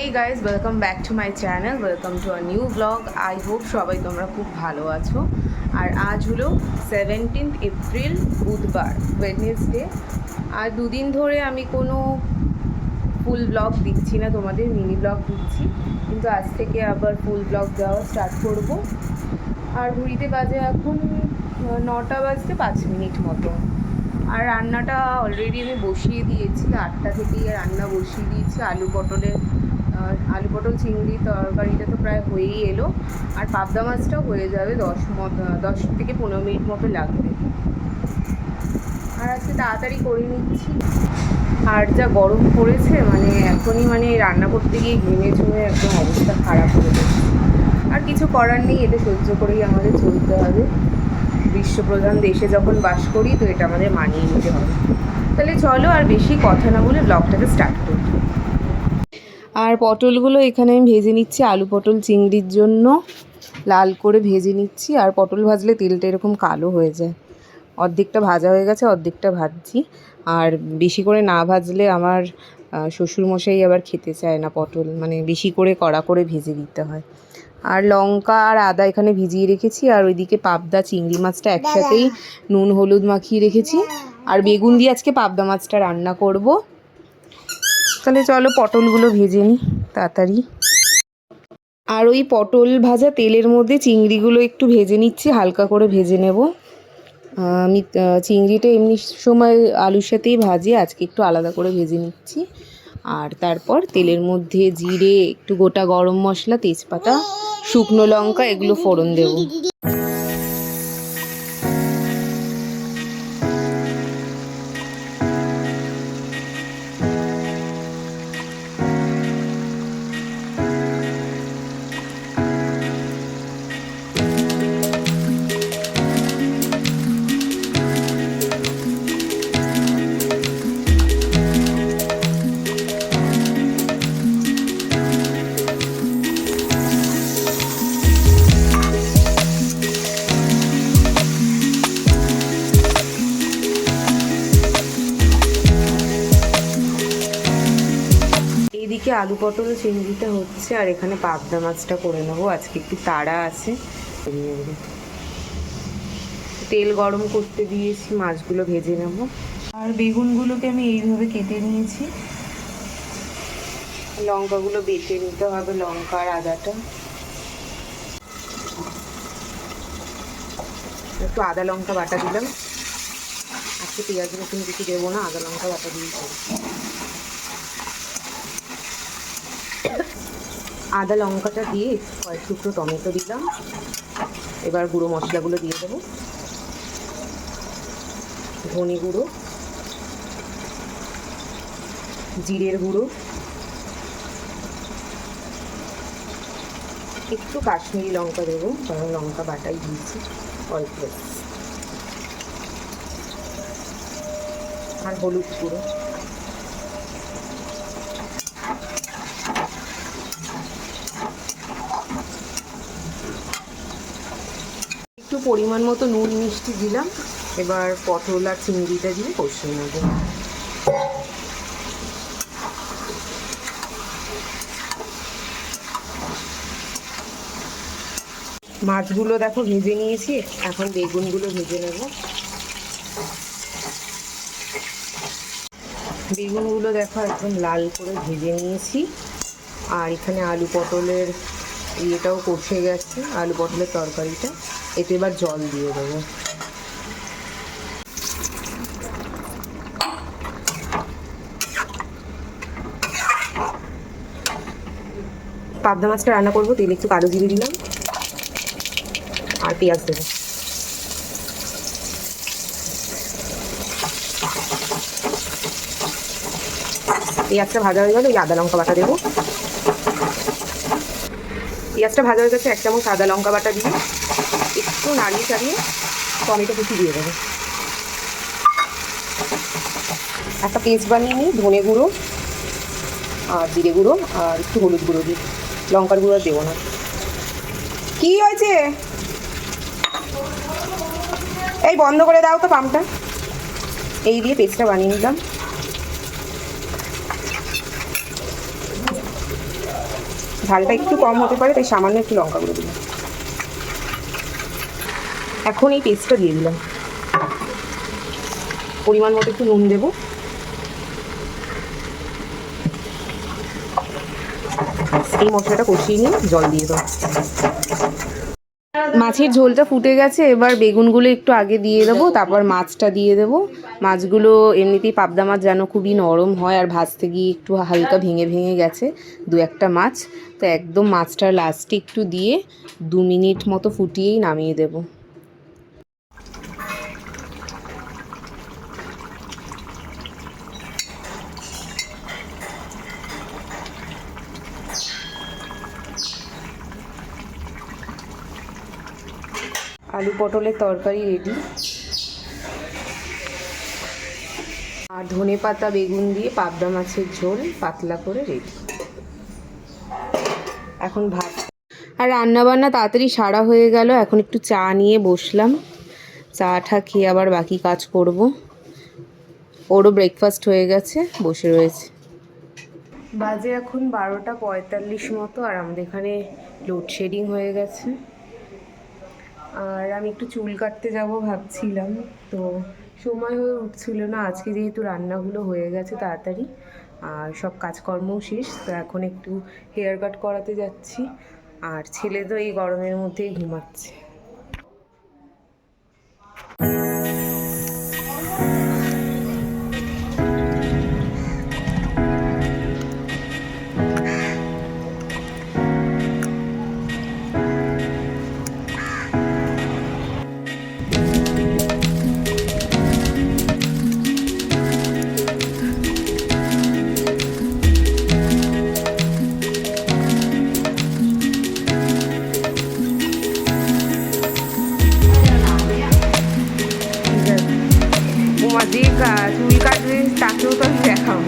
Hey guys, welcome back to my channel. Welcome to a new vlog. I hope সবাই তোমরা খুব ভালো আছো। আর আজ হলো 17th এপ্রিল বুধবার, ওয়েডনেসডে। আর দুদিন ধরে আমি কোনো ফুল ব্লগ দিচ্ছি না, তোমাদের মিনি ব্লগ দিচ্ছি, কিন্তু আজ থেকে আবার ফুল ব্লগ দেওয়া স্টার্ট করব। আর ঘুরিতে বাজে এখন 9টা বাজতে 5 মিনিট মতো। আর রান্নাটা অলরেডি আমি বসিয়ে দিয়েছি, 8টা থেকেই রান্না বসিয়ে দিয়েছি। আলু পটল চিংড়ি তরকারিটা তো প্রায় হয়েই এলো, আর পাবদা মাছটাও হয়ে যাবে 10 থেকে 15 মিনিট মতো লাগবে। আর আজকে তাড়াতাড়ি করে নিচ্ছি। আর যা গরম পড়েছে, এখনই রান্না করতে গিয়ে ঘেমে ঝুমে একদম অবস্থা খারাপ হয়ে গেছে। আর কিছু করার নেই, এটা সহ্য করেই আমাদের চলতে হবে। বিশ্বপ্রধান দেশে যখন বাস করি, তো এটা আমাদের মানিয়ে নিতে হবে। তাহলে চলো আর বেশি কথা না বলে ব্লগটাকে স্টার্ট করি। আর পটলগুলো এখানে আমি ভেজে নিচ্ছি, আলু পটল চিংড়ির জন্য লাল করে ভেজে নিচ্ছি। আর পটল ভাজলে তেলটা এরকম কালো হয়ে যায়। অর্ধেকটা ভাজা হয়ে গেছে, অর্ধেকটা ভাজছি। আর বেশি করে না ভাজলে আমার শ্বশুরমশাই আবার খেতে চায় না পটল, বেশি করে কড়া করে ভেজে দিতে হয়। আর লঙ্কা আর আদা এখানে ভিজিয়ে রেখেছি। আর ওইদিকে পাবদা চিংড়ি মাছটা একসাথেই নুন হলুদ মাখিয়ে রেখেছি। আর বেগুন দিয়ে আজকে পাবদা মাছটা রান্না করব। তাহলে চলো পটলগুলো ভেজে নিই তাড়াতাড়ি। আর ওই পটল ভাজা তেলের মধ্যে চিংড়িগুলো একটু ভেজে নিচ্ছি, হালকা করে ভেজে নেব। আমি চিংড়িটা এমনি সময় আলুর সাথেই ভাজি, আজকে একটু আলাদা করে ভেজে নিচ্ছি। আর তারপর তেলের মধ্যে জিরে, একটু গোটা গরম মশলা, তেজপাতা, শুকনো লঙ্কা এগুলো ফোড়ন দেব। এদিকে আলু পটল চিংড়িটা হচ্ছে, আর এখানে পাবদা মাছটা করে নেবো। আজকে একটু তাড়া আছে। তেল গরম করতে দিয়েছি, মাছগুলো ভেজে নেব। আর বেগুনগুলোকে আমি এইভাবে কেটে নিয়েছি। লঙ্কাগুলো বেটে নিতে হবে, লঙ্কা আর আদাটা। একটু আদা লঙ্কা বাটা দিলাম। আজকে পেঁয়াজ রসুন কিছু দেবো না, আদা লঙ্কা বাটা দিয়েছি। আদা লঙ্কাটা দিয়ে কয়েক টুকরো টমেটো দিলাম। এবার গুঁড়ো মশলাগুলো দিয়ে দেবো। ধনে গুঁড়ো, জিরের গুঁড়ো, একটু কাশ্মীরি লঙ্কা দেবো, কারণ লঙ্কা বাটাই দিয়েছি অল্প। আর হলুদ গুঁড়ো। একটু পরিমাণ মতো নুন মিষ্টি দিলাম। এবার পটল আর চিংড়িটা দিয়ে কষিয়ে নেব। মাছগুলো দেখো ভেজে নিয়েছি, এখন বেগুনগুলো ভেজে নেব। বেগুনগুলো দেখো একদম লাল করে ভেজে নিয়েছি। আর এখানে আলু পটলের ইয়েটাও কষে গেছে, আলু পটলের তরকারিটা। এতে এবার জল দিয়ে দেবো। পাবদা মাছটা রান্না করবো, তেলে একটু কালো জিরে দিলাম আর পেঁয়াজ দেবো। পেঁয়াজটা ভাজা হয়ে গেলে ওই আদা লঙ্কা বাটা দেবো। পেঁয়াজটা ভাজা হয়ে গেছে, 1 চামচ আদা লঙ্কা বাটা দিয়ে একটু নাড়িয়ে চাড়িয়ে টমেটো কুচি দিয়ে দেবো। একটা পেস্ট বানিয়ে নিই, ধনে গুঁড়ো আর জিরে গুঁড়ো আর একটু হলুদ গুঁড়ো দিই, লঙ্কার গুঁড়ো দেবো না। কি হয়েছে? এই বন্ধ করে দাও তো পাম্পটা। এই দিয়ে পেস্টটা বানিয়ে নিলাম। ঝালটা একটু কম হতে পারে, তাই সামান্য একটু লঙ্কা গুঁড়ো দিলাম। এখন এই পেস্টটা দিয়ে দিলাম। পরিমাণ মতো একটু নুন দেবো। এই মশলাটা কষিয়ে নিয়ে জল দিয়ে দেবো। মাছের ঝোলটা ফুটে গেছে, এবার বেগুনগুলো একটু আগে দিয়ে দেবো, তারপর মাছটা দিয়ে দেবো। মাছগুলো এমনিতেই পাবদা মাছ যেন খুবই নরম হয়, আর ভাজতে গিয়ে একটু হালকা ভেঙে ভেঙে গেছে দু একটা মাছ, তো একদম মাছটা লাস্টে একটু দিয়ে 2 মিনিট মতো ফুটিয়েই নামিয়ে দেবো। আলু পটলের তরকারি রেডি, আর ধনেপাতা বেগুন দিয়ে পাবদা মাছের ঝোল পাতলা করে রেডি। এখন ভাত আর রান্নাবান্না তাড়াতাড়ি সারা হয়ে গেল। এখন একটু চা নিয়ে বসলাম, চাটা খেয়ে আবার বাকি কাজ করব। ওরও ব্রেকফাস্ট হয়ে গেছে, বসে রয়েছে। বাজে এখন 12:45 মতো, আর আমাদের এখানে লোডশেডিং হয়ে গেছে। আর আমি একটু চুল কাটতে যাব ভাবছিলাম, তো সময় হয়ে উঠছিল না। আজকে যেহেতু রান্নাগুলো হয়ে গেছে তাড়াতাড়ি আর সব কাজকর্মও শেষ, তো এখন একটু হেয়ার কাট করাতে যাচ্ছি। আর ছেলে তো এই গরমের মধ্যেই ঘুমাচ্ছে। যে চুল কাটবে তাকেও তো আমি দেখাবো।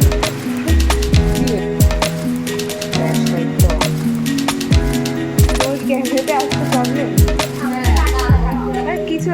ক্যামেরাতে আসতে প্রবলেম কিছু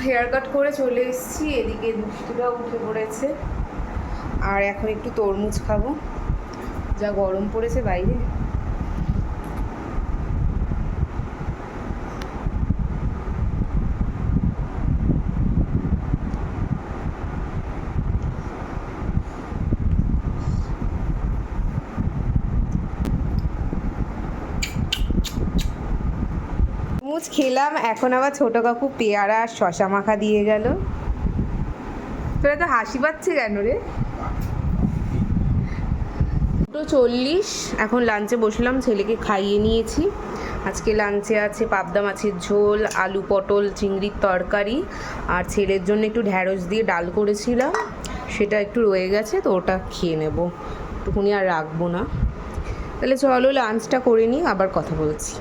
হেয়ার কাট করে চলে এসেছি। এদিকে দুষ্টুটা উঠে পড়েছে, আর এখন একটু তরমুজ খাবো, যা গরম পড়েছে বাইরে। তরমুজ খেলাম, এখন আবার ছোট কাকু পেয়ারা আর শশা মাখা দিয়ে গেল। তোরা তো হাসি পাচ্ছে কেন রে? 2:40 এখন লাঞ্চে বসলাম, ছেলেকে খাইয়ে নিয়েছি। আজকে লাঞ্চে আছে পাবদা মাছের ঝোল, আলু পটল চিংড়ির তরকারি, আর ছেলের জন্য একটু ঢ্যাঁড়স দিয়ে ডাল করেছিলাম, সেটা একটু রয়ে গেছে, তো ওটা খেয়ে নেবো, টুকুনি আর রাখবো না। তাহলে চলো লাঞ্চটা করে নিই, আবার কথা বলছি।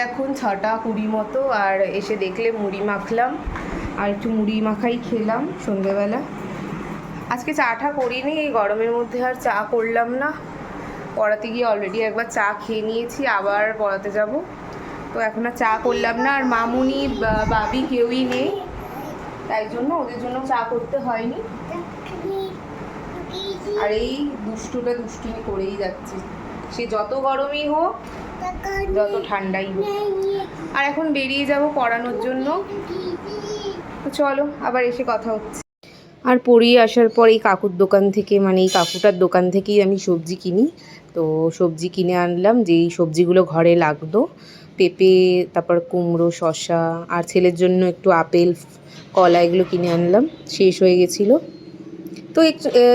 এখন 6:20 মতো, আর এসে দেখলে মুড়ি মাখলাম, আর একটু মুড়ি মাখাই খেলাম সন্ধ্যেবেলা। আজকে চাটা করিনি, এই গরমের মধ্যে আর চা করলাম না। পড়াতে গিয়ে অলরেডি একবার চা খেয়ে নিয়েছি, আবার পড়াতে যাব, তো এখন আর চা করলাম না। আর মামুনি বাবি কেউই নেই, তাই জন্য ওদের জন্য চা করতে হয়নি। আর এই দুষ্টুটা দুষ্টুমি করেই যাচ্ছে, সে যত গরমই হোক যত ঠান্ডাই হোক। আর এখন বেরিয়ে যাব পড়ানোর জন্য, তো চলো আবার এসে কথা হচ্ছে। আর পড়িয়ে আসার পর এই কাকুর দোকান থেকে, মানে এই কাকুটার দোকান থেকেই আমি সবজি কিনি। তো সবজি কিনে আনলাম, যেই সবজিগুলো ঘরে লাগতো, পেঁপে, তারপর কুমড়ো, শসা, আর ছেলের জন্য একটু আপেল, কলা, এগুলো কিনে আনলাম, শেষ হয়ে গেছিলো। তো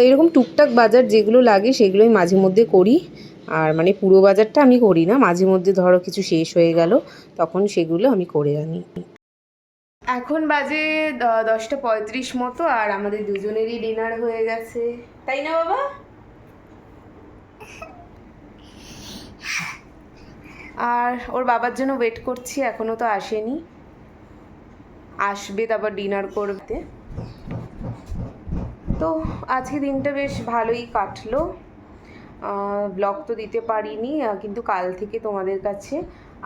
এরকম টুকটাক বাজার যেগুলো লাগে সেগুলোই মাঝে মধ্যে করি। আর মানে পুরো বাজারটা আমি করি না, মাঝে মধ্যে ধরো কিছু শেষ হয়ে গেল তখন সেগুলো আমি করে আনি। এখন বাজে 10:35 মতো, আর আমাদের দুজনেরই ডিনার হয়ে গেছে, তাই না বাবা? আর ওর বাবার জন্য ওয়েট করছি, এখনও তো আসেনি, আসবে তারপর ডিনার করতে। তো আজকে দিনটা বেশ ভালোই কাটলো। ব্লগ তো দিতে পারিনি, কিন্তু কাল থেকে তোমাদের কাছে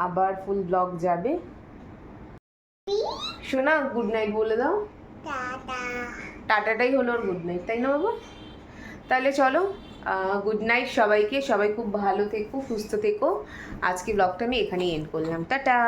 আবার ফুল ব্লগ যাবে। শোনা, গুড নাইট বলে দাও। টাটাটাই হলো ওর গুড নাইট, তাই না বাবা? তাহলে চলো, গুড নাইট সবাইকে, সবাই খুব ভালো থেকো, সুস্থ থেকো। আজকে ব্লগটা আমি এখানেই এন্ড করলাম, টাটা।